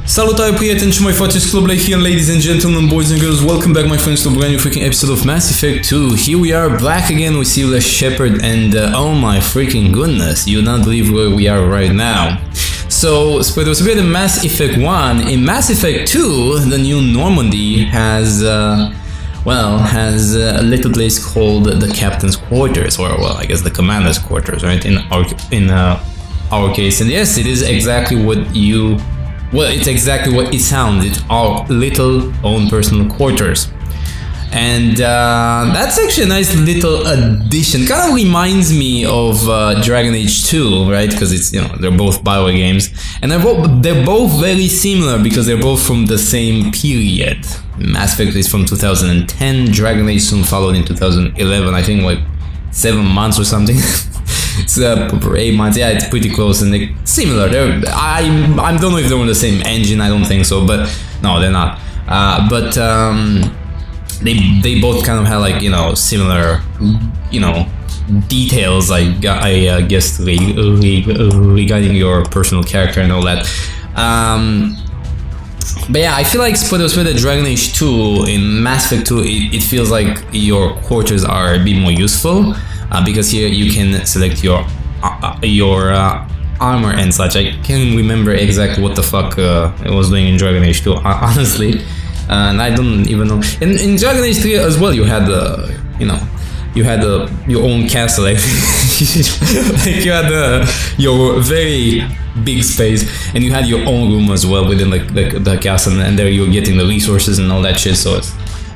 Salutare prieteni și mai faceți Club like here, ladies and gentlemen, boys and girls. Welcome back, my friends, to a brand new freaking episode of Mass Effect 2. Here we are back again with Silas Shepard, and oh my freaking goodness, you not believe where we are right now. So, spre deosebire de Mass Effect 1, in Mass Effect 2, the new Normandy has a little place called the Captain's Quarters, or well, I guess the Commander's Quarters, right? In our case, and yes, it is exactly what you. Well, it's exactly what it sounds. It's our little own personal quarters. And that's actually a nice little addition. Kind of reminds me of Dragon Age 2, right? Because it's, you know, they're both BioWare games. And they're both very similar because they're both from the same period. Mass Effect is from 2010. Dragon Age soon followed in 2011. I think like 7 months or something. It's 8 months, yeah, it's pretty close and they're similar. I don't know if they're on the same engine, I don't think so, but no, they're not. They both kind of have like, you know, similar, you know, details, I guess, regarding your personal character and all that. But yeah, I feel like for the Dragon Age 2, in Mass Effect 2, it feels like your quarters are a bit more useful. Because here you can select your armor and such. I can't remember exactly what the fuck it was doing in Dragon Age 2, honestly, and I don't even know. In Dragon Age 3 as well, you had your own castle. Like you had your very big space, and you had your own room as well within the castle, and there you were getting the resources and all that shit. So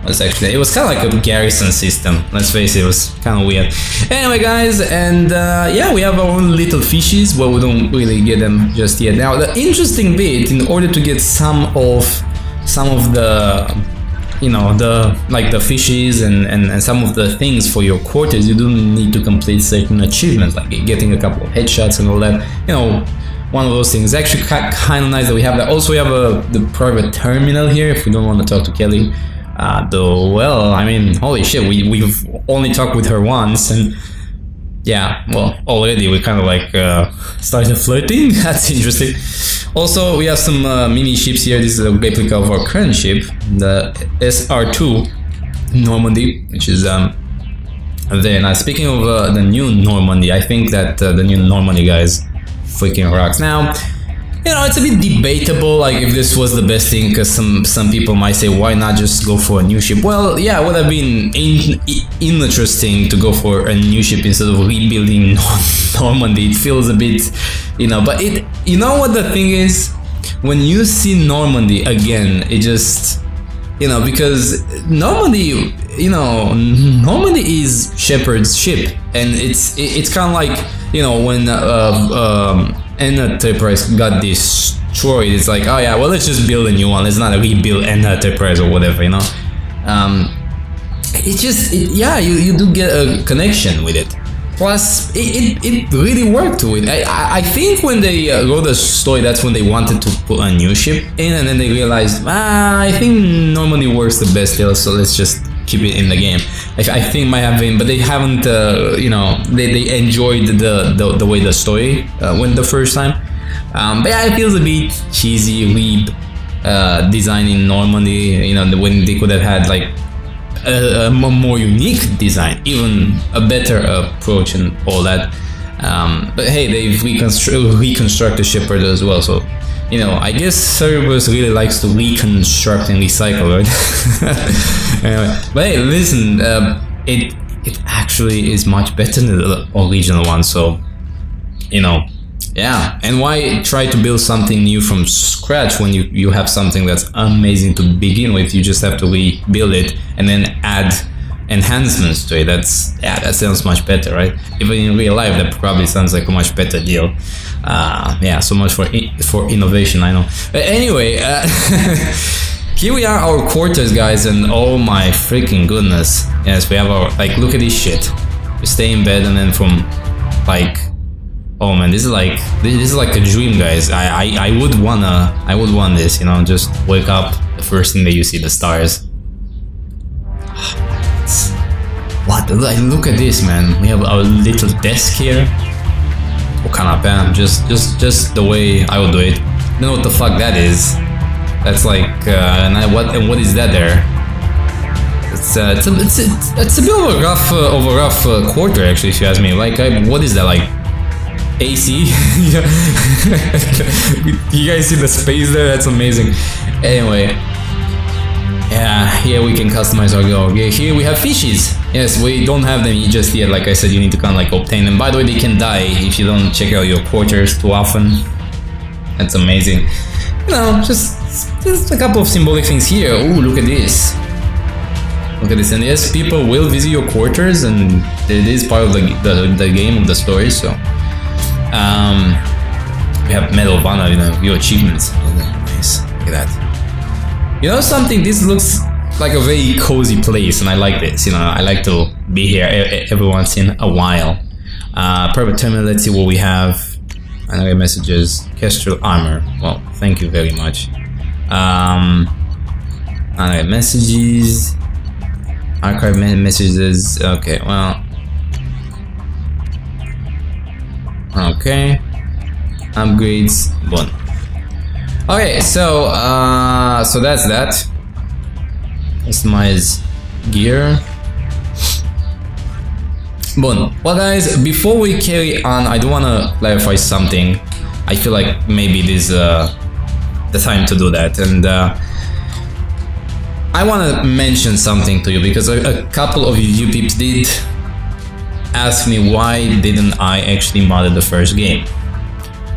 it was kind of like a garrison system. Let's face it, it was kind of weird. Anyway, guys, and yeah, we have our own little fishies. Well, we don't really get them just yet. Now, the interesting bit, in order to get some of the, you know, the fishies and some of the things for your quarters, you do need to complete certain achievements, like getting a couple of headshots and all that. You know, one of those things. Actually, kind of nice that we have that. Also, we have the private terminal here if we don't want to talk to Kelly. Though, well, I mean, holy shit, we've only talked with her once, and yeah, well, already we kind of like started flirting. That's interesting. Also, we have some mini ships here. This is a replica of our current ship, the SR2 Normandy, which is very nice. Speaking of the new Normandy, I think that the new Normandy, guys, freaking rocks. Now, you know, it's a bit debatable, like, if this was the best thing, because some people might say, why not just go for a new ship? Well, yeah, it would have been interesting to go for a new ship instead of rebuilding Normandy. It feels a bit, you know, but you know what the thing is? When you see Normandy again, it just, you know, because Normandy, you know, Normandy is Shepard's ship, and it's kind of like, you know, when Enterprise got destroyed, it's like, oh yeah, well, let's just build a new one. Let's not rebuild Enterprise or whatever, you know. It's just, yeah, you do get a connection with it. Plus, it really worked with it. I think when they wrote the story, that's when they wanted to put a new ship in, and then they realized, I think Normandy works the best here, so let's just keep it in the game. I think might have been, but they haven't, you know, they enjoyed the way the story went the first time. But yeah, it feels a bit cheesy, designing Normandy, you know, when they could have had like a more unique design, even a better approach and all that. But hey, they've reconstructed Shepard as well, so, you know, I guess Cerberus really likes to reconstruct and recycle, right? Anyway, but hey, listen, it actually is much better than the original one, so, you know, yeah. And why try to build something new from scratch when you have something that's amazing to begin with? You just have to rebuild it and then add enhancements to it. That sounds much better, right? Even in real life, that probably sounds like a much better deal. Yeah, so much for innovation, I know. But anyway, here we are, our quarters, guys, and oh my freaking goodness, yes, we have our, like, look at this shit. We stay in bed, and then from, like, oh man, this is like a dream, guys. I would want this, you know, just wake up, the first thing that you see, the stars. What? Look at this, man. We have our little desk here. Or canapé, just the way I would do it. You know what the fuck that is? That's like, what is that there? It's a bit of a rough quarter, actually, if you ask me. Like, what is that, like AC? You guys see the space there? That's amazing. Anyway, yeah, here we can customize our girl. Okay, here we have fishes. Yes, we don't have them just yet. Like I said, you need to kind of like obtain them. By the way, they can die if you don't check out your quarters too often. That's amazing. You know, just a couple of symbolic things here. Ooh, look at this. Look at this. And yes, people will visit your quarters, and it is part of the game, of the story. So, we have Medal of Honor, you know, your achievements. Nice. Look at that. You know something? This looks like a very cozy place, and I like this. You know, I like to be here every once in a while. Private terminal. Let's see what we have. Another messages. Kestrel armor. Well, thank you very much. Another messages. Archive messages. Okay. Well. Okay. Upgrades. One. Okay. So that's that. Customize gear. Bon. Well, guys, before we carry on, I do want to clarify something. I feel like maybe this is the time to do that, and I want to mention something to you, because a couple of you peeps did ask me why didn't I actually mod the first game.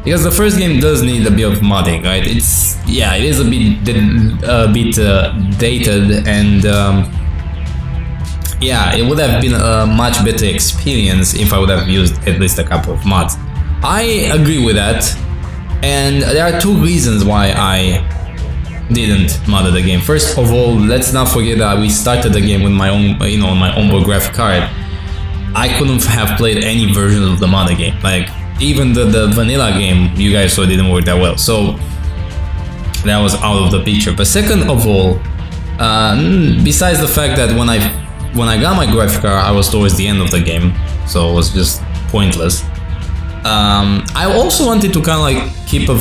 Because the first game does need a bit of modding, right? It is a bit dated, and yeah, it would have been a much better experience if I would have used at least a couple of mods. I agree with that, and there are two reasons why I didn't mod the game. First of all, let's not forget that we started the game with my own, you know, my onboard graphic card. I couldn't have played any version of the mod game. Like, even the vanilla game, you guys saw, didn't work that well, so that was out of the picture. But second of all, besides the fact that when I got my graphic card, I was towards the end of the game, so it was just pointless. I also wanted to kind of like keep the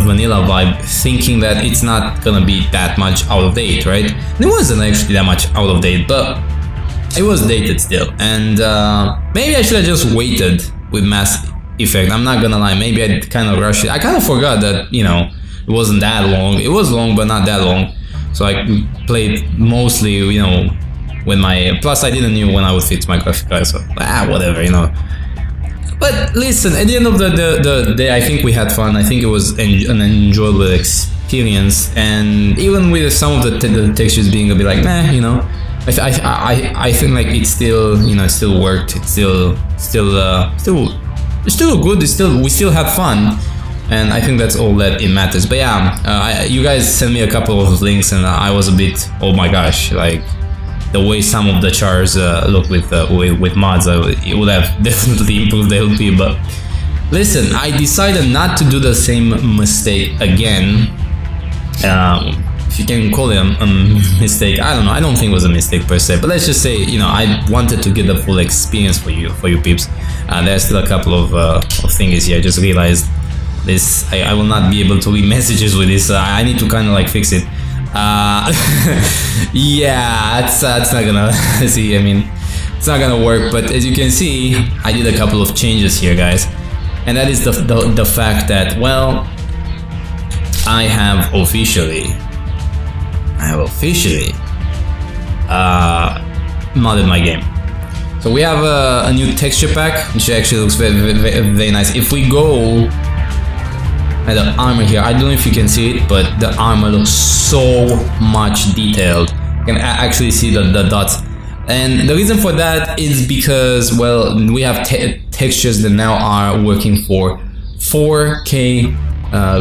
vanilla vibe, thinking that it's not gonna be that much out of date, right? And it wasn't actually that much out of date, but it was dated still. And maybe I should have just waited with Mass Effect. I'm not gonna lie, maybe I kind of rushed it. I kind of forgot that, you know, it wasn't that long. It was long, but not that long. So I played mostly, you know, with my, plus I didn't know when I would fix my graphic card, so whatever, you know. But listen, at the end of the day, I think we had fun. I think it was an enjoyable experience, and even with some of the textures being a bit like meh, you know, I think like it still, you know, it still worked. It's still good. We still had fun, and I think that's all that it matters. But yeah, you guys sent me a couple of links, and I was a bit, oh my gosh, like the way some of the chars look with mods, it would have definitely improved the LP. But listen, I decided not to do the same mistake again. If you can call it a mistake, I don't know. I don't think it was a mistake per se, but let's just say, you know, I wanted to get the full experience for you peeps. There's still a couple of things here. I just realized this. I will not be able to read messages with this. I need to kind of like fix it. Yeah, it's not gonna see. I mean, it's not gonna work. But as you can see, I did a couple of changes here, guys, and that is the fact that, well, I have officially modded my game. So we have a new texture pack, which actually looks very nice. If we go at the armor here, I don't know if you can see it, but the armor looks so much detailed. You can actually see the dots. And the reason for that is because, well, we have textures that now are working for 4K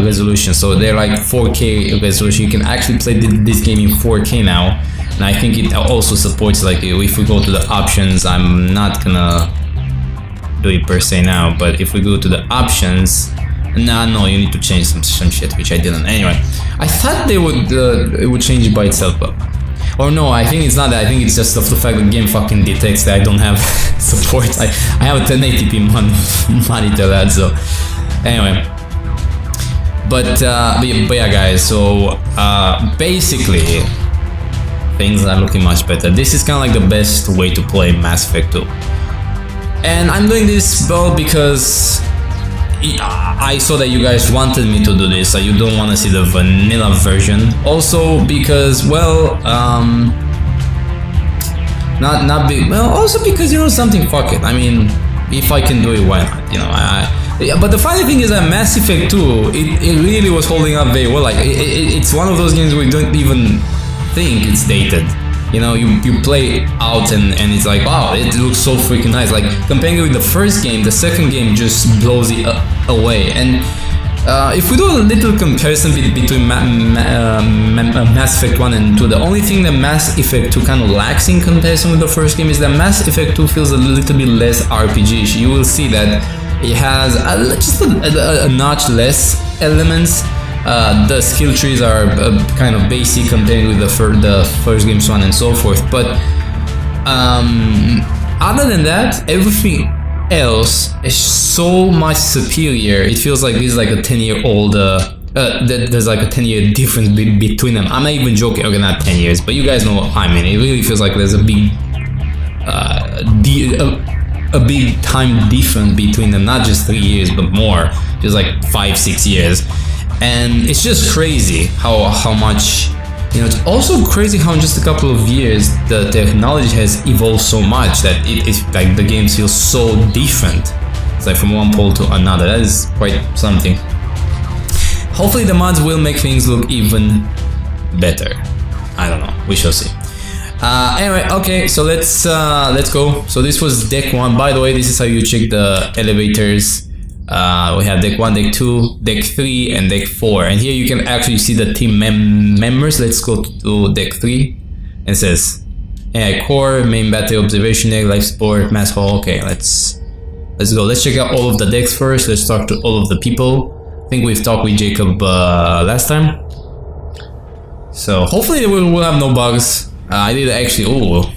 resolution. So they're like 4K resolution. You can actually play this game in 4K now. And I think it also supports, like, if we go to the options, I'm not gonna do it per se now, but if we go to the options, no, you need to change some shit, which I didn't. Anyway, I thought they would it would change it by itself, but, or no, I think it's not that. I think it's just the fact that the game fucking detects that I don't have support. I have a 1080p monitor that, so anyway. but yeah, guys. So basically, things are looking much better. This is kind of like the best way to play Mass Effect 2, and I'm doing this well because I saw that you guys wanted me to do this. So you don't want to see the vanilla version. Also because, well, not big. Well, also because, you know something. Fuck it. I mean, if I can do it, why not? You know, yeah. But the funny thing is that Mass Effect 2, it really was holding up very well. Like it's one of those games where you don't even think it's dated. You know, you play out and it's like, wow, it looks so freaking nice. Like comparing it with the first game, the second game just blows it away. And if we do a little comparison between Mass Effect 1 and 2, the only thing that Mass Effect 2 kind of lacks in comparison with the first game is that Mass Effect 2 feels a little bit less RPG-ish. You will see that it has just a notch less elements. The skill trees are kind of basic compared with the first game's one and so forth, but other than that, everything else is so much superior. It feels like this is like a 10-year-old there's like a 10-year difference between them. I'm not even joking. Okay, not 10 years, but you guys know what I mean. It really feels like there's a big big time difference between them, not just 3 years but more. It feels like 5-6 years. And it's just crazy how much, you know, it's also crazy how in just a couple of years the technology has evolved so much that it's like the games feel so different. It's like from one pole to another. That is quite something. Hopefully the mods will make things look even better. I don't know, we shall see. Anyway, okay, so let's go. So this was deck 1. By the way, this is how you check the elevators. We have deck 1, deck 2, deck 3, and deck 4. And here you can actually see the team members. Let's go to deck 3. It says AI Core, Main Battery, Observation Deck, Life Support, Mass Hall. Okay, let's go. Let's check out all of the decks first. Let's talk to all of the people. I think we've talked with Jacob last time. So hopefully we'll have no bugs. I did actually,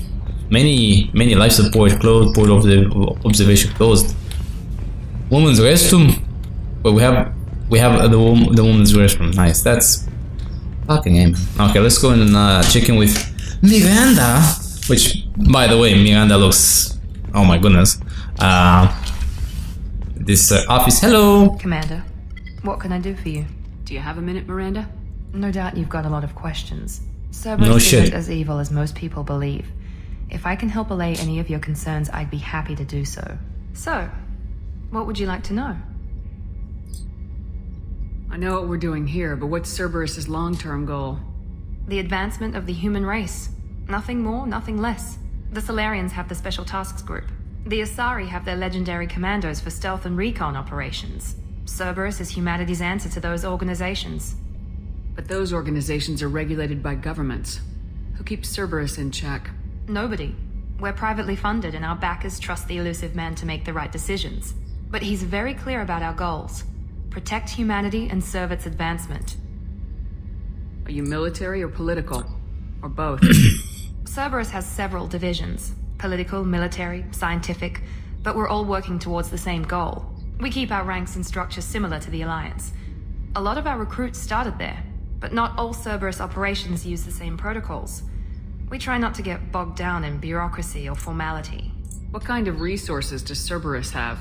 many life support closed, port of the observation closed. Women's restroom. But we have the women's restroom. Nice. That's fucking aim. Okay, let's go and check in with Miranda. Which, by the way, Miranda looks. Oh my goodness. This office. Hello, Commander. What can I do for you? Do you have a minute, Miranda? No doubt you've got a lot of questions. Cerberus No shit. isn't as evil as most people believe. If I can help allay any of your concerns, I'd be happy to do so. So, what would you like to know? I know what we're doing here, but what's Cerberus's long-term goal? The advancement of the human race. Nothing more, nothing less. The Solarians have the Special Tasks Group. The Asari have their legendary commandos for stealth and recon operations. Cerberus is humanity's answer to those organizations. But those organizations are regulated by governments. Who keeps Cerberus in check? Nobody. We're privately funded and our backers trust the elusive man to make the right decisions. But he's very clear about our goals. Protect humanity and serve its advancement. Are you military or political? Or both? Cerberus has several divisions. Political, military, scientific, but we're all working towards the same goal. We keep our ranks and structures similar to the Alliance. A lot of our recruits started there, but not all Cerberus operations use the same protocols. We try not to get bogged down in bureaucracy or formality. What kind of resources does Cerberus have?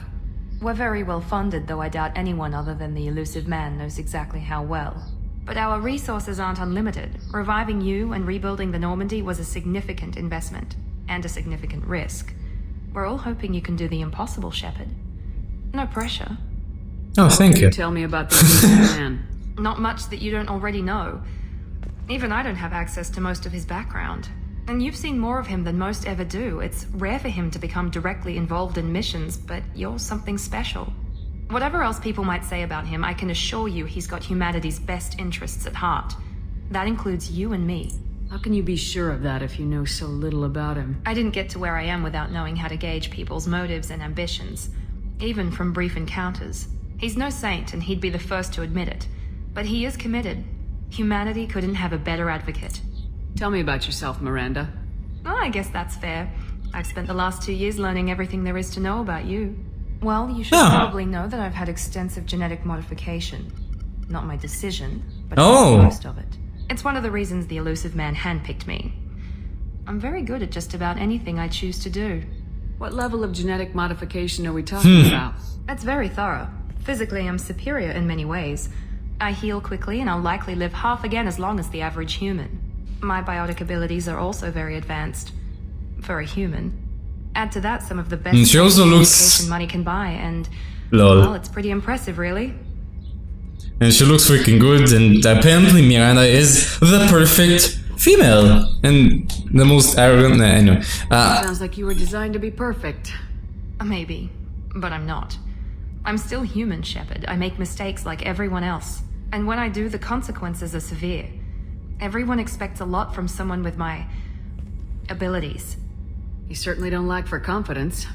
We're very well funded, though I doubt anyone other than the elusive man knows exactly how well. But our resources aren't unlimited. Reviving you and rebuilding the Normandy was a significant investment, and a significant risk. We're all hoping you can do the impossible, Shepard. No pressure. Oh, thank you. Tell me about this man. Not much that you don't already know. Even I don't have access to most of his background. And you've seen more of him than most ever do. It's rare for him to become directly involved in missions, but you're something special. Whatever else people might say about him, I can assure you he's got humanity's best interests at heart. That includes you and me. How can you be sure of that if you know so little about him? I didn't get to where I am without knowing how to gauge people's motives and ambitions, even from brief encounters. He's no saint, and he'd be the first to admit it. But he is committed. Humanity couldn't have a better advocate. Tell me about yourself, Miranda. Well, I guess that's fair. I've spent the last 2 years learning everything there is to know about you. Well, you should probably know that I've had extensive genetic modification. Not my decision, but Oh. most of it. It's one of the reasons the elusive man handpicked me. I'm very good at just about anything I choose to do. What level of genetic modification are we talking about? That's very thorough. Physically, I'm superior in many ways. I heal quickly, and I'll likely live half again as long as the average human. My biotic abilities are also very advanced. For a human. Add to that some of the best She also looks... education money can buy, and... Lol. Well, it's pretty impressive, really. And she looks freaking good, and apparently Miranda is the perfect female. And the most arrogant... Anyway. Sounds like you were designed to be perfect. Maybe. But I'm not. I'm still human, Shepard. I make mistakes like everyone else. And when I do, the consequences are severe. Everyone expects a lot from someone with my... abilities. You certainly don't lack for confidence.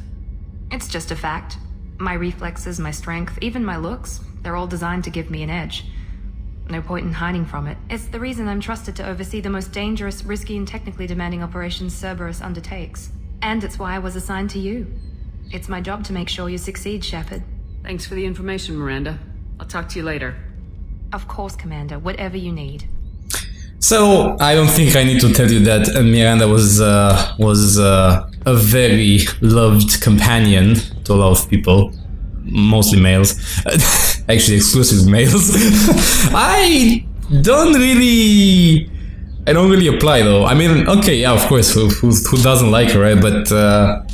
It's just a fact. My reflexes, my strength, even my looks, they're all designed to give me an edge. No point in hiding from it. It's the reason I'm trusted to oversee the most dangerous, risky, and technically demanding operations Cerberus undertakes. And it's why I was assigned to you. It's my job to make sure you succeed, Shepard. Thanks for the information, Miranda. I'll talk to you later. Of course, Commander, whatever you need. So, I don't think I need to tell you that Miranda was a very loved companion to a lot of people. Mostly males. Actually, exclusively males. I don't really apply though. I mean, okay, yeah, of course, who doesn't like her, right? But the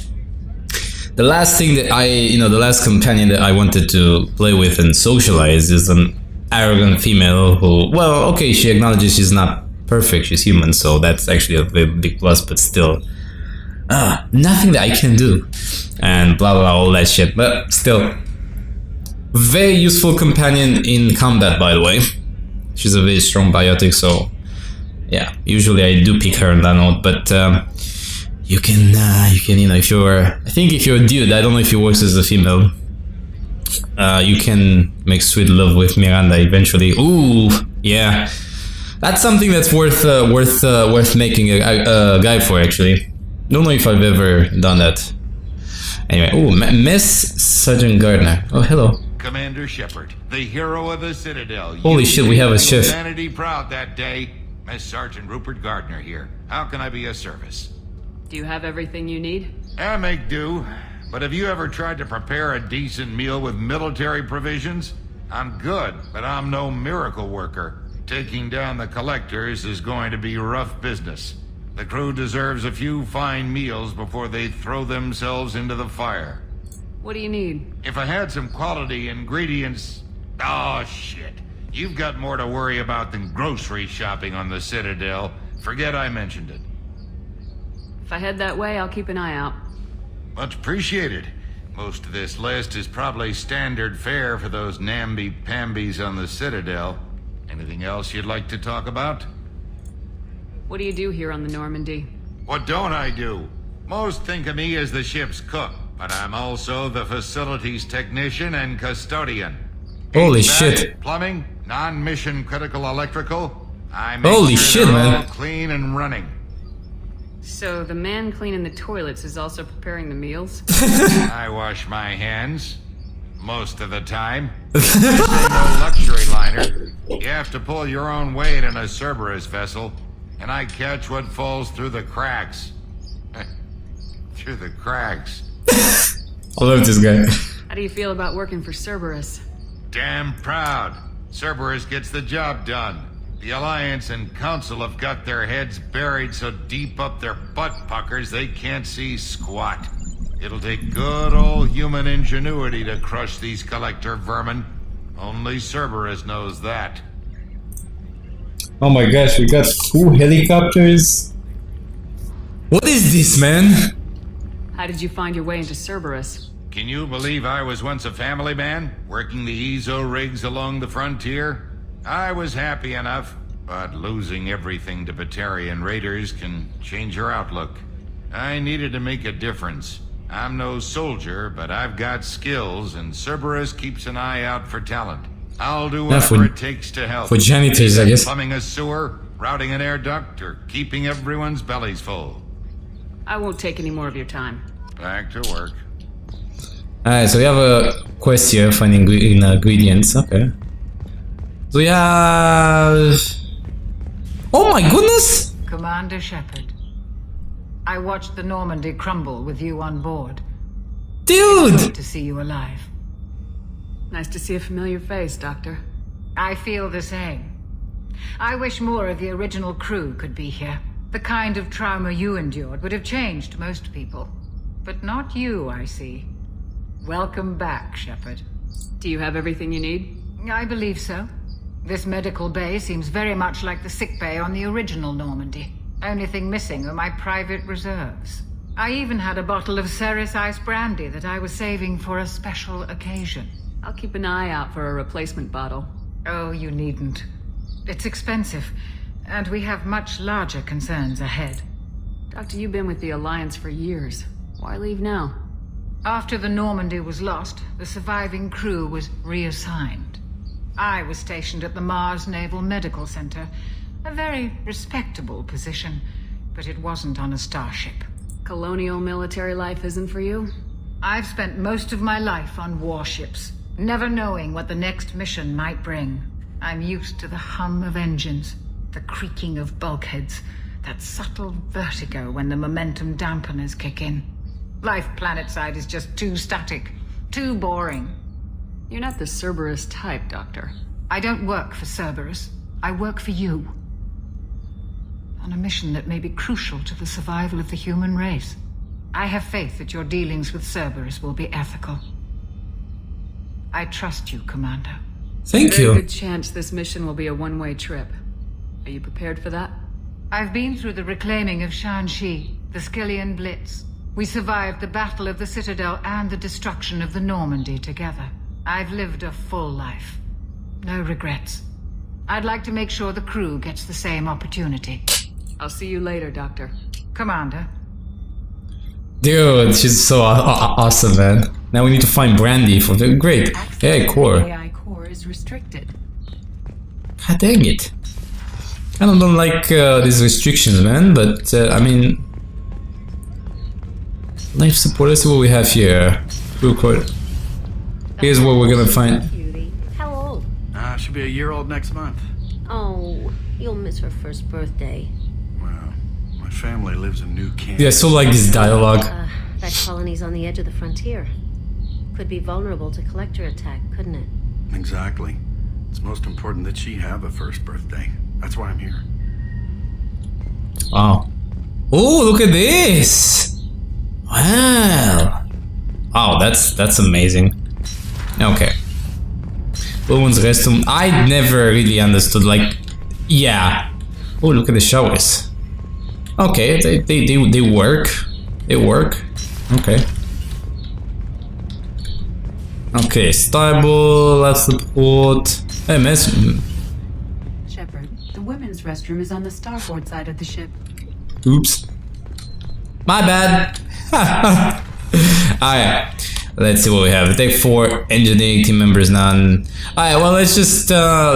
last thing that the last companion that I wanted to play with and socialize is an arrogant female who, well, okay, she acknowledges she's not perfect, she's human, so that's actually a very big plus, but still, nothing that I can do, and blah blah, all that shit, but still, very useful companion in combat, by the way. She's a very strong biotic, so yeah, usually I do pick her on that note, but you can, if you're a dude, I don't know if it works as a female, you can make sweet love with Miranda eventually. Ooh, yeah, that's something that's worth making a guide for, actually. Don't know if I've ever done that. Anyway, ooh, Miss Sergeant Gardner. Oh, hello. Commander Shepard, the hero of the Citadel. Holy shit, we have a chef. Humanity proud that day. Miss Sergeant Rupert Gardner here. How can I be of service? Do you have everything you need? I make do. But have you ever tried to prepare a decent meal with military provisions? I'm good, but I'm no miracle worker. Taking down the collectors is going to be rough business. The crew deserves a few fine meals before they throw themselves into the fire. What do you need? If I had some quality ingredients... Oh, shit. You've got more to worry about than grocery shopping on the Citadel. Forget I mentioned it. If I head that way, I'll keep an eye out. Much appreciated. Most of this list is probably standard fare for those namby-pambies on the Citadel. Anything else you'd like to talk about? What do you do here on the Normandy? What don't I do? Most think of me as the ship's cook, but I'm also the facilities technician and custodian. Holy HVAC, shit. Plumbing, non-mission critical electrical. I make Holy sure shit, they're man. all clean and running. So the man cleaning the toilets is also preparing the meals? I wash my hands. Most of the time. This ain't no luxury liner. You have to pull your own weight in a Cerberus vessel, and I catch what falls through the cracks. Through the cracks. I love this guy. How do you feel about working for Cerberus? Damn proud. Cerberus gets the job done. The Alliance and Council have got their heads buried so deep up their butt puckers they can't see squat. It'll take good old human ingenuity to crush these collector vermin. Only Cerberus knows that. Oh my gosh, we got 2 helicopters. What is this, man? How did you find your way into Cerberus? Can you believe I was once a family man, working the EZO rigs along the frontier? I was happy enough, but losing everything to Batarian raiders can change your outlook. I needed to make a difference. I'm no soldier, but I've got skills, and Cerberus keeps an eye out for talent. I'll do whatever it takes to help. For janitors, I guess. Plumbing a sewer, routing an air duct, or keeping everyone's bellies full. I won't take any more of your time. Back to work. Alright, so we have a quest here, finding ingredients, okay. So we have... Oh my goodness! Commander Shepard. I watched the Normandy crumble with you on board. Dude! Good to see you alive. Nice to see a familiar face, Doctor. I feel the same. I wish more of the original crew could be here. The kind of trauma you endured would have changed most people. But not you, I see. Welcome back, Shepard. Do you have everything you need? I believe so. This medical bay seems very much like the sick bay on the original Normandy. Only thing missing are my private reserves. I even had a bottle of Ceres Ice Brandy that I was saving for a special occasion. I'll keep an eye out for a replacement bottle. Oh, you needn't. It's expensive, and we have much larger concerns ahead. Doctor, you've been with the Alliance for years. Why leave now? After the Normandy was lost, the surviving crew was reassigned. I was stationed at the Mars Naval Medical Center, a very respectable position, but it wasn't on a starship. Colonial military life isn't for you? I've spent most of my life on warships, never knowing what the next mission might bring. I'm used to the hum of engines, the creaking of bulkheads, that subtle vertigo when the momentum dampeners kick in. Life planetside is just too static, too boring. You're not the Cerberus type, Doctor. I don't work for Cerberus. I work for you. On a mission that may be crucial to the survival of the human race. I have faith that your dealings with Cerberus will be ethical. I trust you, Commander. Thank Very you. good chance this mission will be a one-way trip. Are you prepared for that? I've been through the reclaiming of Shanxi, the Skillian Blitz. We survived the Battle of the Citadel and the destruction of the Normandy together. I've lived a full life. No regrets. I'd like to make sure the crew gets the same opportunity. I'll see you later, Doctor. Commander. Dude, she's so awesome, man. Now we need to find Brandy for the great. Yeah, core. AI core is restricted. God dang it. I don't like these restrictions, man, but I mean... Life support, let's see what we have here. Record. Here's what we're gonna find. Cutie. How old? She'll be a year old next month. Oh, you'll miss her first birthday. Well, my family lives in New Canaan. Yeah, I so like this dialogue. That colony's on the edge of the frontier. Could be vulnerable to collector attack, couldn't it? Exactly. It's most important that she have a first birthday. That's why I'm here. Wow. Oh, look at this! Wow. Oh, that's amazing. Okay. Women's restroom. I never really understood, like, yeah. Oh, look at the showers. Okay, they work. They work. Okay. Okay, stable, that's the port. MS. Shepard, the women's restroom is on the starboard side of the ship. Oops. My bad. Alright. Let's see what we have. Take 4, engineering team members none. Alright, well let's just go.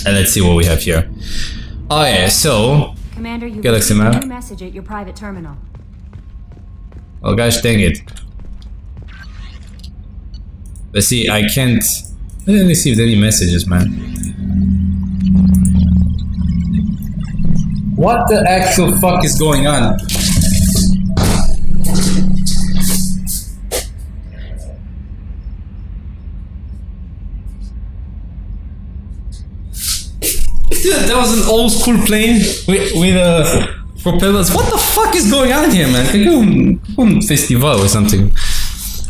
And let's see what we have here. Oh yeah, so Commander, you Galaxy received a map. new message at your private terminal. Oh gosh dang it. Let's see, I didn't receive any messages, man. What the actual fuck is going on? Dude, that was an old school plane with propellers. What the fuck is going on here, man? Can you go on festival or something?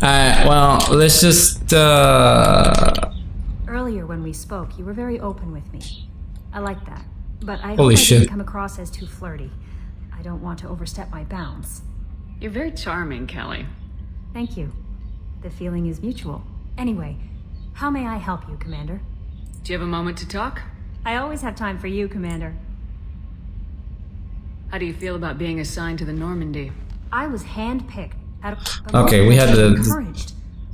Well, let's just Earlier when we spoke, you were very open with me. I like that. But I hope Holy I shit. didn't come across as too flirty. I don't want to overstep my bounds. You're very charming, Kelly. Thank you. The feeling is mutual. Anyway, how may I help you, Commander? Do you have a moment to talk? I always have time for you, Commander. How do you feel about being assigned to the Normandy? I was handpicked. Okay, we had the- encouraged.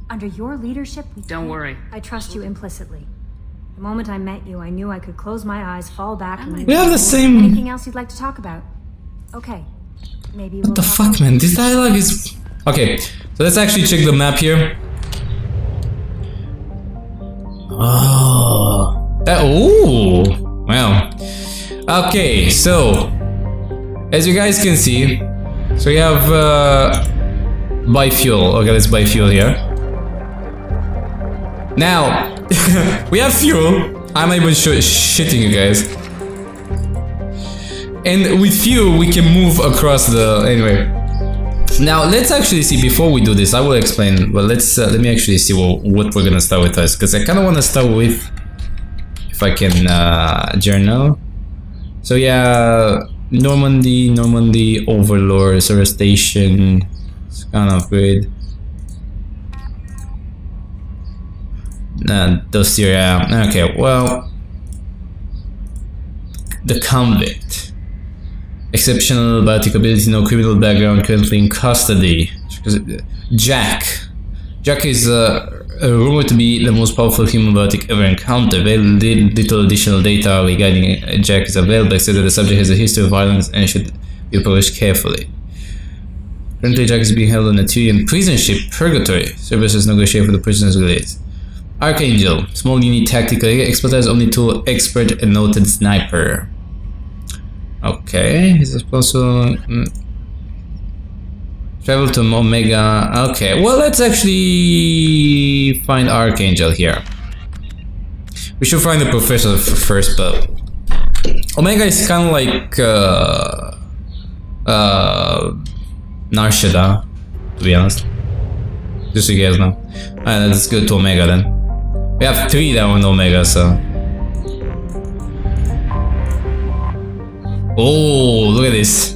Under your leadership, Don't worry. I trust you implicitly. The moment I met you, I knew I could close my eyes, fall back, and We have the same- Anything else you'd like to talk about? Okay. Maybe we'll What the talk fuck, man? This dialogue is... Okay, so let's actually check the map here. Oh. Ooh. Well. Okay, so as you guys can see, so we have biofuel. Okay, let's buy fuel here. Now we have fuel. I'm not even shitting you guys. And with fuel, we can move across the. Anyway. Now let's actually see. Before we do this, I will explain. Well, let's let me actually see what we're gonna start with us, because I kind of want to start with, if I can, journal. So yeah, Normandy, Overlord, Service Station, Scan Upgrade. Those here, yeah. Okay, well, the Convict. Exceptional biotic ability, no criminal background, currently in custody. Jack. Jack is rumored to be the most powerful human biotic ever encountered. Very little additional data regarding Jack is available, except that the subject has a history of violence and should be approached carefully. Currently, Jack is being held on a Tyrian prison ship, Purgatory. Services negotiate for the prisoners' release. Archangel. Small unit, tactical expertise, only tool, expert, and noted sniper. Okay, is this also travel to Omega? Okay, well, let's actually find Archangel here. We should find the professor first, but Omega is kind of like Nar Shaddaa, to be honest. Just so you guys know. Alright, let's go to Omega then. We have 3 that on Omega, so. Oh, look at this.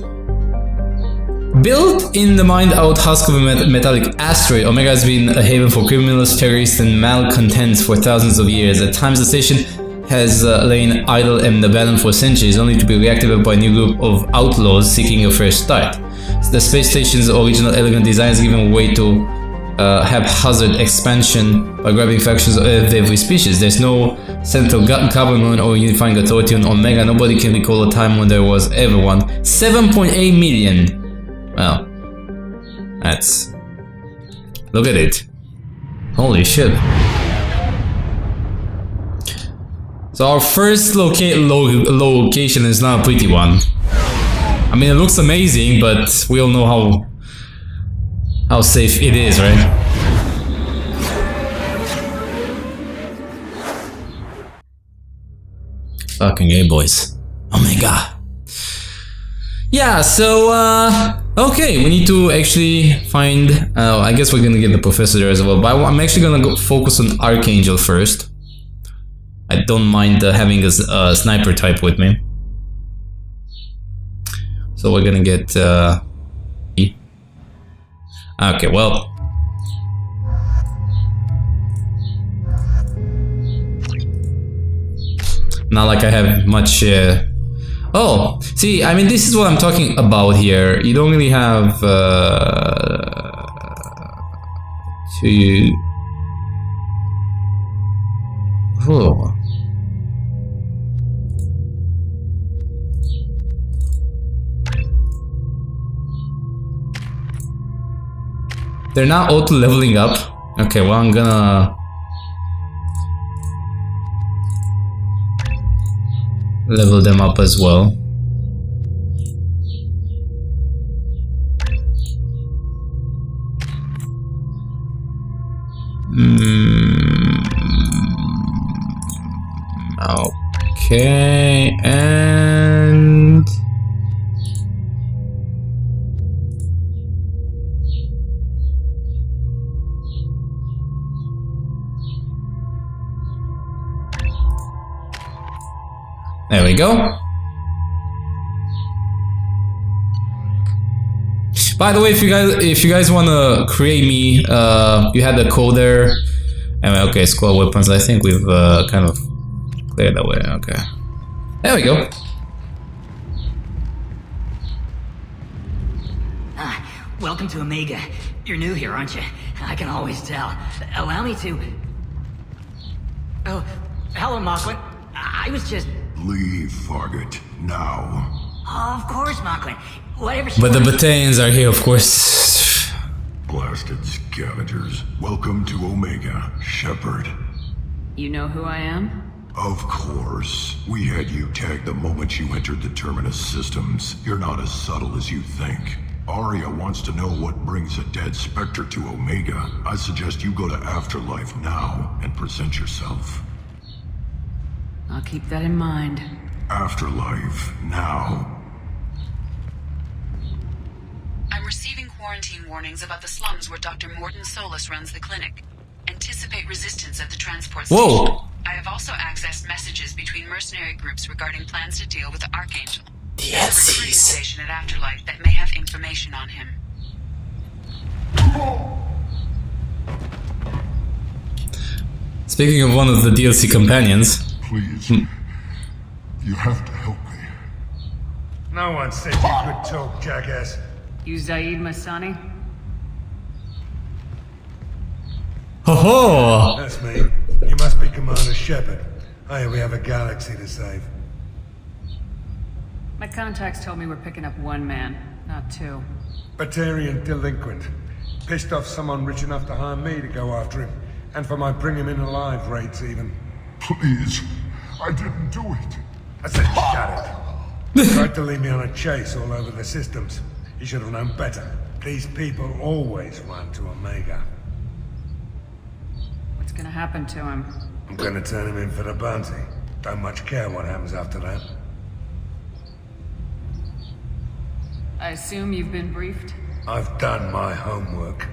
Built in the mined-out husk of a metallic asteroid, Omega has been a haven for criminals, terrorists, and malcontents for thousands of years. At times, the station has lain idle and abandoned for centuries, only to be reactivated by a new group of outlaws seeking a fresh start. The space station's original elegant design is given way to haphazard expansion by grabbing factions of every species. There's no central government or unifying authority on Omega. Nobody can recall a time when there was ever one. 7.8 million. Well, that's... Look at it. Holy shit. So our first location is not a pretty one. I mean, it looks amazing, but we all know how safe it is, right? Fucking A, boys. Omega. Yeah, so, okay, we need to actually find, I guess we're gonna get the professor there as well, but I'm actually gonna go focus on Archangel first. I don't mind having a sniper type with me. So we're gonna get, okay, well. Not like I have much, oh, see, I mean, this is what I'm talking about here. You don't really have, to... Oh. They're not auto leveling up. Okay, well, I'm gonna level them up as well. Okay, and there we go. By the way, if you guys want to create me, you had the code there. Anyway, okay, squad weapons. I think we've kind of cleared that way. Okay, there we go. Welcome to Omega. You're new here, aren't you? I can always tell. Allow me to... Oh, hello, Mocklin. I was just... Leave, Fargate, now. Of course, Mocklin. Whatever she But the wants. battalions are here, of course. Blasted scavengers. Welcome to Omega, Shepard. You know who I am? Of course. We had you tagged the moment you entered the Terminus systems. You're not as subtle as you think. Arya wants to know what brings a dead Spectre to Omega. I suggest you go to Afterlife now and present yourself. I'll keep that in mind. Afterlife now. I'm receiving quarantine warnings about the slums where Dr. Morton Solus runs the clinic. Anticipate resistance at the transport station. Whoa! I have also accessed messages between mercenary groups regarding plans to deal with the Archangel. There's a recruiting station at Afterlife that may have information on him. Speaking of one of the DLC companions. Please. You have to help me. No one said you could talk, jackass. You Zaid Masani? Ho ho! That's me. You must be Commander Shepard. Hey, we have a galaxy to save. My contacts told me we're picking up one man, not two. Batarian delinquent. Pissed off someone rich enough to hire me to go after him. And for my bring him in alive rates even. Please. I didn't do it. I said shut it. Tried to lead me on a chase all over the systems. He should have known better. These people always run to Omega. What's gonna happen to him? I'm gonna turn him in for the bounty. Don't much care what happens after that. I assume you've been briefed? I've done my homework.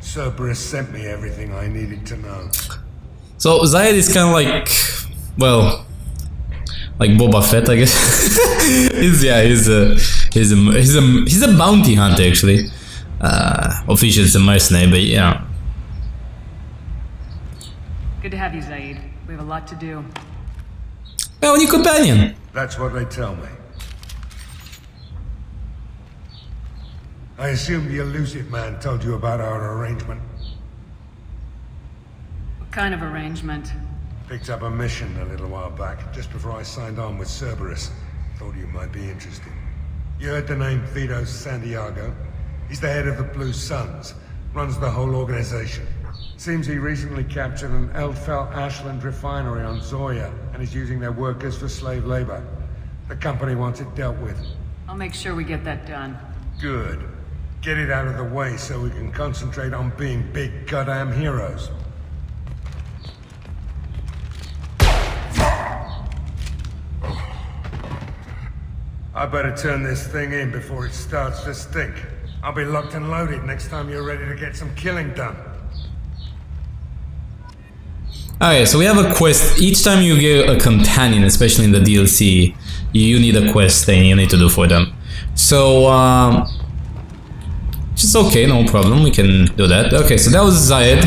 Cerberus sent me everything I needed to know. So Zaid is kind of like, well, like Boba Fett, I guess. he's a bounty hunter actually. Officially it's a mercenary, but yeah. Good to have you, Zaid. We have a lot to do. Well, new companion. That's what they tell me. I assume the elusive man told you about our arrangement. What kind of arrangement? Picked up a mission a little while back, just before I signed on with Cerberus. Thought you might be interested. You heard the name Vito Santiago? He's the head of the Blue Suns, runs the whole organization. Seems he recently captured an Eldfell Ashland refinery on Zoya and is using their workers for slave labor. The company wants it dealt with. I'll make sure we get that done. Good. Get it out of the way so we can concentrate on being big goddamn heroes. I better turn this thing in before it starts to stink. I'll be locked and loaded next time you're ready to get some killing done. Okay, so we have a quest. Each time you get a companion, especially in the DLC, you need a quest thing you need to do for them. So, which is okay, no problem, we can do that. Okay, so that was Zaid.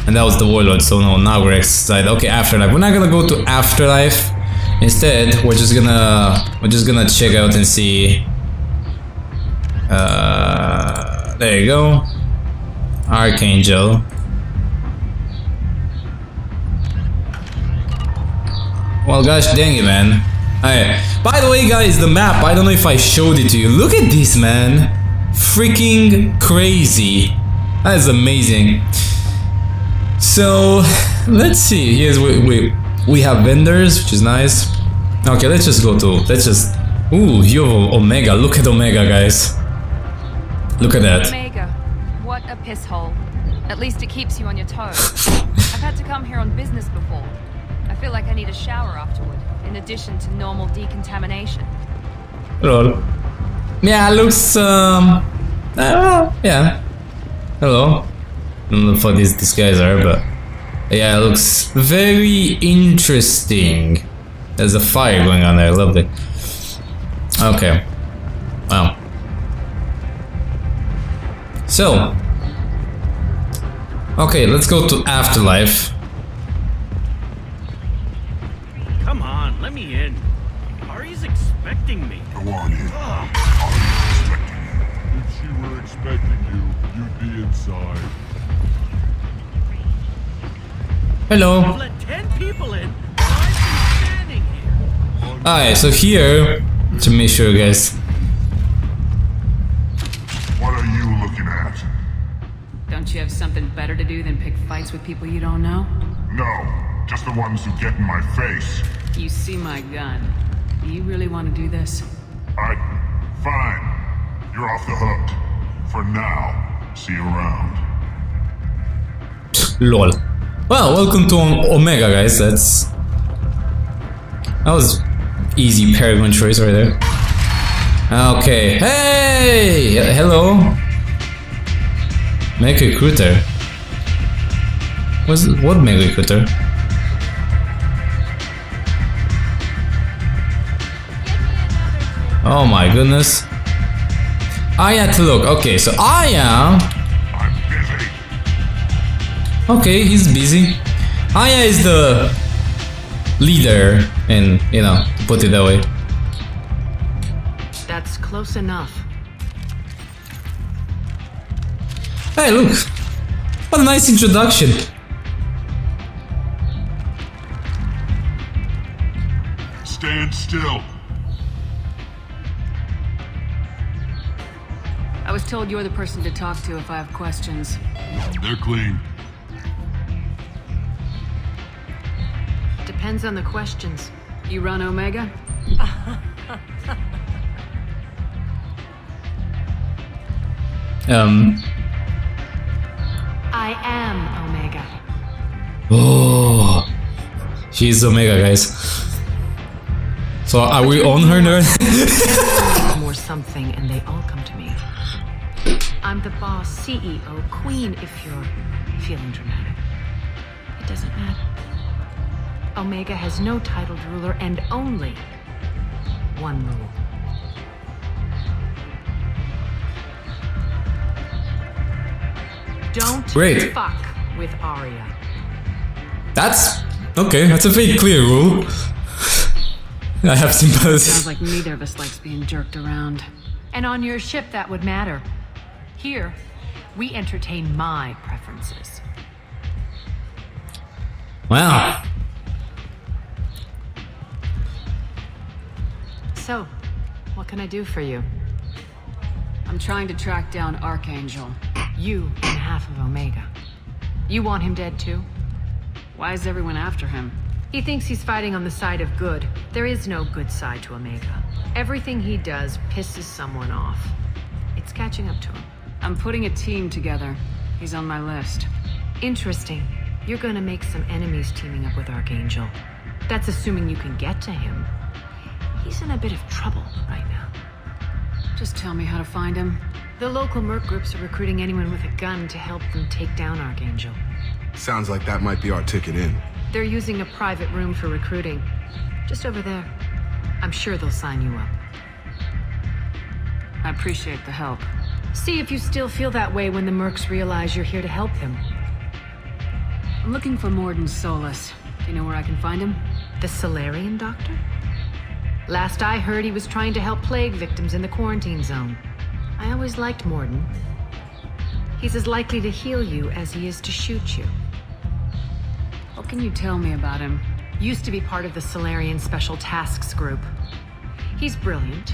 And that was the Warlord, so no, now we're Zaid. Okay, Afterlife. We're not gonna go to Afterlife. Instead, we're just gonna check out and see. There you go. Archangel. Well, gosh dang it, man. Alright. By the way, guys, the map, I don't know if I showed it to you. Look at this, man. Freaking crazy. That is amazing. So, let's see. Here's we have vendors, which is nice. Okay, let's just go to, ooh, view of Omega. Look at Omega, guys. Look at that. Omega. What a piss hole. At least it keeps you on your toes. I've had to come here on business before. I feel like I need a shower afterward, in addition to normal decontamination. Lol. Yeah, it looks, yeah. Hello. I don't know what these guys are, but yeah, it looks very interesting. There's a fire going on there, lovely. Okay. Wow. So. Okay, let's go to Afterlife. Come on, let me in. Ari's expecting me. Go on in. If she were expecting you, you'd be inside. Hello. I've let 10 people in. I've been standing here. Alright, so here, to make sure, guys. What are you looking at? Don't you have something better to do than pick fights with people you don't know? No, just the ones who get in my face. You see my gun. Do you really want to do this? Fine. You're off the hook. For now. See you around. Lol. Well, welcome to Omega, guys. That was easy Paragon choice right there. Okay. Hey! Hello. Mega Recruiter. What Mega Recruiter? Oh my goodness. Aya to look. Okay, so Aya. I'm busy. Okay, he's busy. Aya is the leader, and you know, to put it that way. That's close enough. Hey, look! What a nice introduction! Stand still. I was told you're the person to talk to if I have questions. They're clean. Depends on the questions. You run Omega? I am Omega. Oh, she's Omega, guys. So are we on her now? More something, and they all come to me. I'm the boss, CEO, queen, if you're feeling dramatic. It doesn't matter. Omega has no titled ruler and only one rule. Don't fuck with Arya. That's okay. That's a very clear rule. I have sympathy. Sounds like neither of us likes being jerked around. And on your ship, that would matter. Here, we entertain my preferences. Wow. So, what can I do for you? I'm trying to track down Archangel. You and half of Omega. You want him dead too? Why is everyone after him? He thinks he's fighting on the side of good. There is no good side to Omega. Everything he does pisses someone off. It's catching up to him. I'm putting a team together. He's on my list. Interesting. You're gonna make some enemies teaming up with Archangel. That's assuming you can get to him. He's in a bit of trouble right now. Just tell me how to find him. The local merc groups are recruiting anyone with a gun to help them take down Archangel. Sounds like that might be our ticket in. They're using a private room for recruiting. Just over there. I'm sure they'll sign you up. I appreciate the help. See if you still feel that way when the mercs realize you're here to help them. I'm looking for Morden Solus. Do you know where I can find him? The Solarian doctor? Last I heard, he was trying to help plague victims in the quarantine zone. I always liked Morden. He's as likely to heal you as he is to shoot you. What can you tell me about him? Used to be part of the Solarian Special Tasks Group. He's brilliant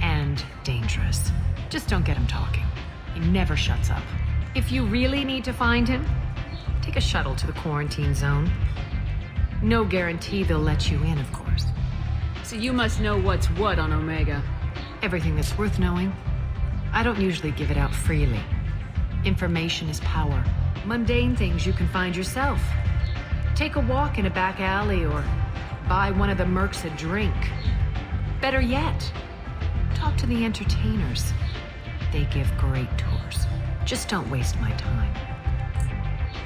and dangerous. Just don't get him talking. He never shuts up. If you really need to find him, take a shuttle to the quarantine zone. No guarantee they'll let you in, of course. So you must know what's what on Omega. Everything that's worth knowing. I don't usually give it out freely. Information is power. Mundane things you can find yourself. Take a walk in a back alley or buy one of the mercs a drink. Better yet, talk to the entertainers. They give great tours. Just don't waste my time.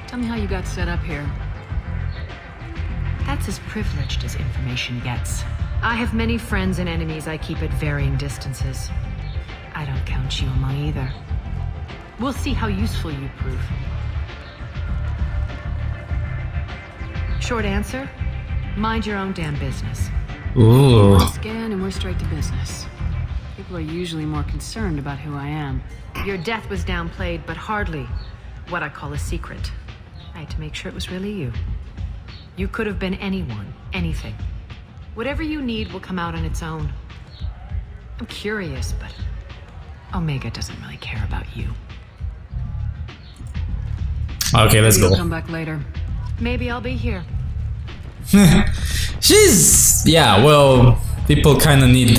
Tell me how you got set up here. That's as privileged as information gets. I have many friends and enemies I keep at varying distances. I don't count you among either. We'll see how useful you prove. Short answer, mind your own damn business. Ooh. Scan and we're straight to business. People are usually more concerned about who I am. Your death was downplayed, but hardly what I call a secret. I had to make sure it was really you. You could have been anyone, anything. Whatever you need will come out on its own. I'm curious, but Omega doesn't really care about you. Okay, let's Maybe go. you'll come back later. Maybe I'll be here. She's... yeah, well, people kinda need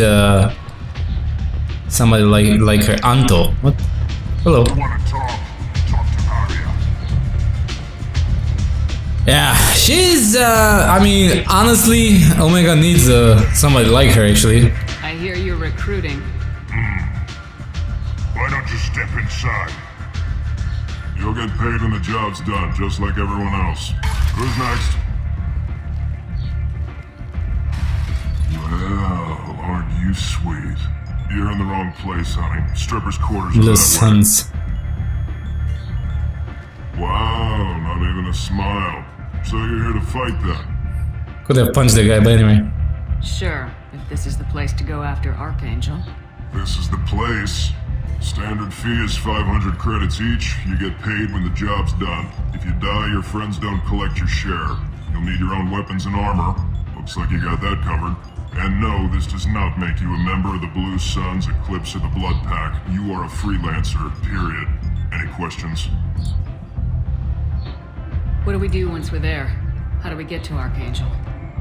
somebody like her. Anto. What? Hello. Yeah, she's, I mean, honestly, Omega needs somebody like her, actually. I hear you're recruiting. Why don't you step inside? You'll get paid when the job's done, just like everyone else. Who's next? Well, aren't you sweet? You're in the wrong place, honey. Strippers' quarters are The that sons. way. Wow, not even a smile. So you're here to fight then? Could have punched the guy, but anyway. Sure, if this is the place to go after Archangel. This is the place. Standard fee is 500 credits each. You get paid when the job's done. If you die, your friends don't collect your share. You'll need your own weapons and armor. Looks like you got that covered. And no, this does not make you a member of the Blue Suns, Eclipse, or the Blood Pack. You are a freelancer, period. Any questions? What do we do once we're there? How do we get to Archangel?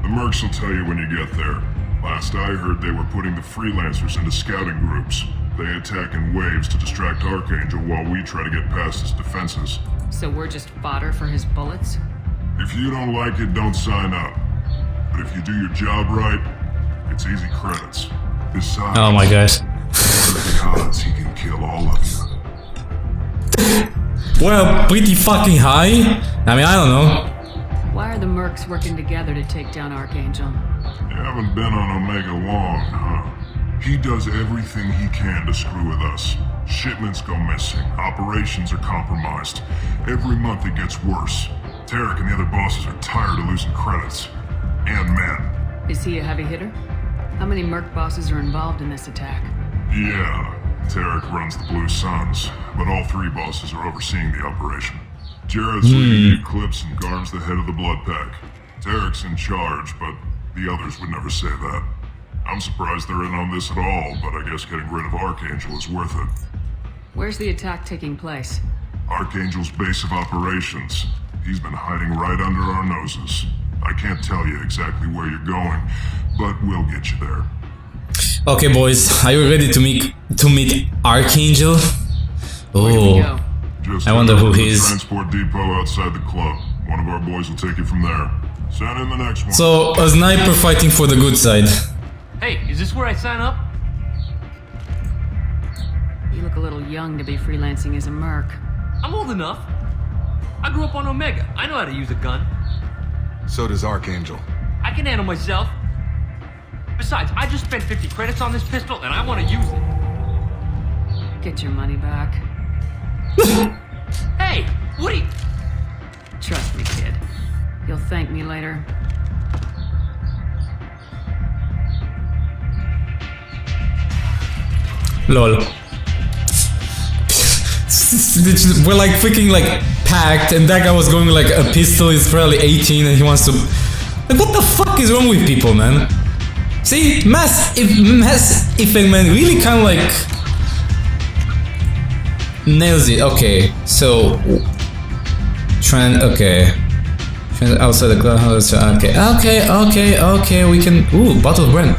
The mercs will tell you when you get there. Last I heard, they were putting the freelancers into scouting groups. They attack in waves to distract Archangel while we try to get past his defenses. So we're just fodder for his bullets? If you don't like it, don't sign up. But if you do your job right, it's easy credits. Besides, Oh my gosh. what are the odds he can kill all of you? Well, pretty fucking high. I mean, I don't know. Why are the mercs working together to take down Archangel? You haven't been on Omega long, huh? He does everything he can to screw with us. Shipments go missing, operations are compromised. Every month it gets worse. Tarek and the other bosses are tired of losing credits. And men. Is he a heavy hitter? How many merc bosses are involved in this attack? Yeah, Tarek runs the Blue Suns, but all three bosses are overseeing the operation. Jared's leading the Eclipse and Garm's the head of the Blood Pack. Tarek's in charge, but the others would never say that. I'm surprised they're in on this at all, but I guess getting rid of Archangel is worth it. Where's the attack taking place? Archangel's base of operations. He's been hiding right under our noses. I can't tell you exactly where you're going, but we'll get you there. Okay, boys, are you ready to meet Archangel? Oh, Just I wonder who he is. Transport depot outside the club. One of our boys will take you from there. Send in the next one. So, a sniper fighting for the good side. Hey, is this where I sign up? You look a little young to be freelancing as a merc. I'm old enough. I grew up on Omega. I know how to use a gun. So does Archangel. I can handle myself. Besides, I just spent 50 credits on this pistol and I want to use it. Get your money back. Hey, what are you... Trust me, kid. You'll thank me later. Lol. We're like freaking like packed, and that guy was going like a pistol. He's probably 18 and he wants to. Like, what the fuck is wrong with people, man? See, Mass Effect, man, really kind of like nails it. Okay, so okay. Outside the clubhouse. Okay. We can. Ooh, bottle of brand.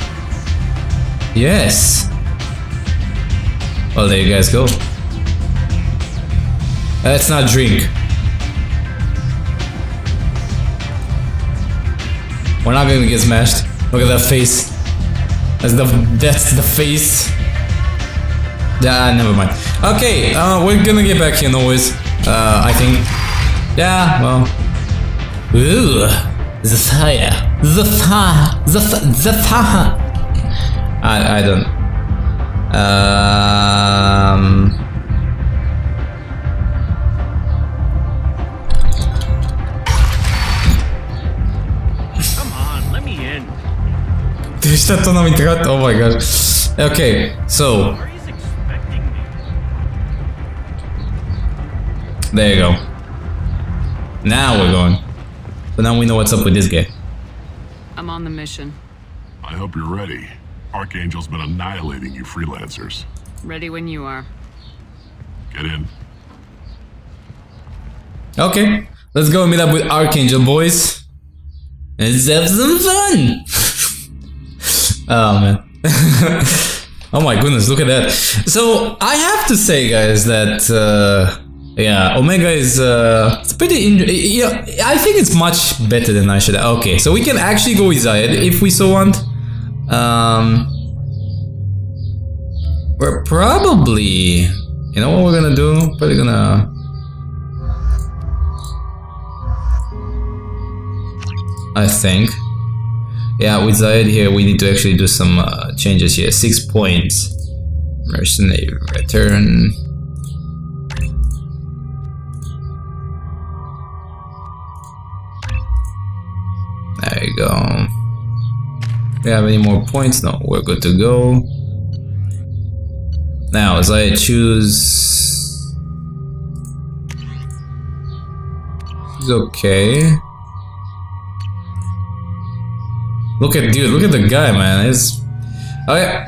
Yes. Well, there you guys go. Let's not drink. We're not gonna get smashed. Look at that face. That's the face. Never mind. Okay, we're gonna get back here, no worries. I think. Yeah, well. Ooh, the fire. I don't. Come on, let me in. Oh my gosh. Okay, so. There you go. Now we're going. So now we know what's up with this guy. I'm on the mission. I hope you're ready. Archangel's been annihilating you freelancers. Ready when you are. Get in. Okay, Let's go meet up with Archangel, boys. Let's have some fun. Oh man. Oh my goodness, look at that. So I have to say, guys, that yeah, Omega is it's pretty. Yeah, I think it's much better than Nar Shaddaa. Okay, so we can actually go with Zayed if we so want. We're probably, you know what we're gonna do? Probably gonna. I think. Yeah, with Zayed here, we need to actually do some changes here. 6 points. Mercenary return. There you go. Do we have any more points? No, we're good to go. Now, as I choose... It's okay. Look at the guy, man. It's... Okay.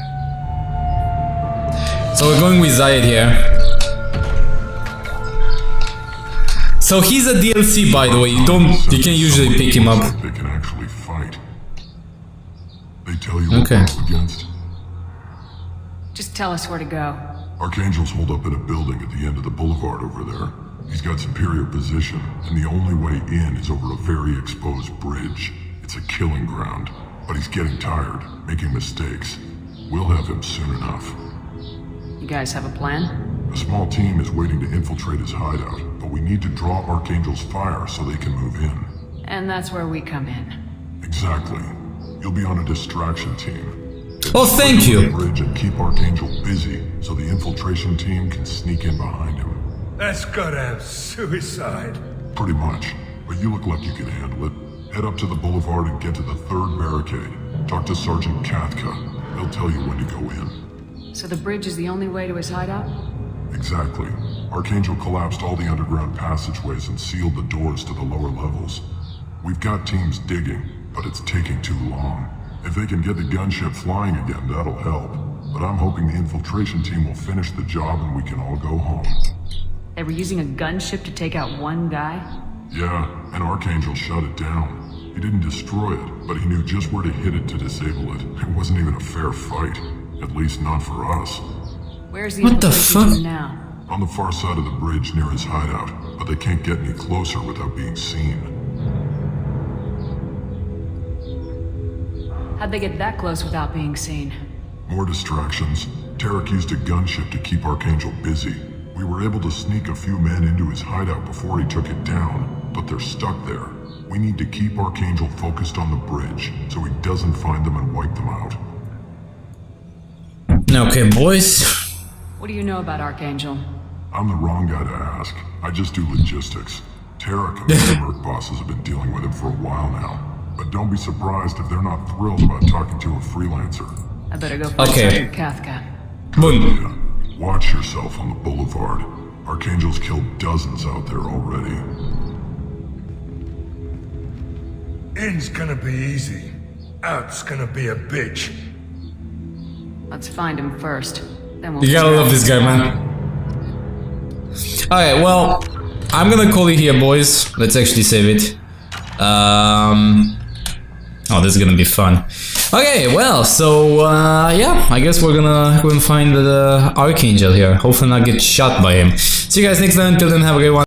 So we're going with Zayed here. So he's a DLC, by the way. You can't usually pick him up. They can actually fight. They tell you okay. what they're up against. Just tell us where to go. Archangel's holed up in a building at the end of the boulevard over there. He's got superior position, and the only way in is over a very exposed bridge. It's a killing ground, but he's getting tired, making mistakes. We'll have him soon enough. You guys have a plan? A small team is waiting to infiltrate his hideout, but we need to draw Archangel's fire so they can move in. And that's where we come in. Exactly. You'll be on a distraction team. Oh, thank you. Bridge and keep Archangel busy so the infiltration team can sneak in behind him. That's goddamn suicide. Pretty much, but you look like you can handle it. Head up to the boulevard and get to the 3rd barricade. Talk to Sergeant Kathka. He'll tell you when to go in. So the bridge is the only way to his hideout? Exactly. Archangel collapsed all the underground passageways and sealed the doors to the lower levels. We've got teams digging, but it's taking too long. If they can get the gunship flying again, that'll help. But I'm hoping the infiltration team will finish the job and we can all go home. They were using a gunship to take out one guy? Yeah, and Archangel shut it down. He didn't destroy it, but he knew just where to hit it to disable it. It wasn't even a fair fight. At least not for us. Where's the what the fuck? Now? On the far side of the bridge near his hideout, but they can't get any closer without being seen. How'd they get that close without being seen? More distractions. Tarek used a gunship to keep Archangel busy. We were able to sneak a few men into his hideout before he took it down, but they're stuck there. We need to keep Archangel focused on the bridge, so he doesn't find them and wipe them out. Okay, boys. What do you know about Archangel? I'm the wrong guy to ask. I just do logistics. Tarek and the Merc bosses have been dealing with him for a while now. But don't be surprised if they're not thrilled about talking to a freelancer. I better go find Sergeant Kathka. Good. Watch yourself on the boulevard. Archangel's killed dozens out there already. In's gonna be easy. Out's gonna be a bitch. Let's find him first. Then we'll. You gotta love this guy, man. Alright, well, I'm gonna call it here, boys. Let's actually save it. Oh, this is gonna be fun. Okay, well, so yeah, I guess we're gonna go and find the Archangel here. Hopefully not get shot by him. See you guys next time. Until then, have a great one.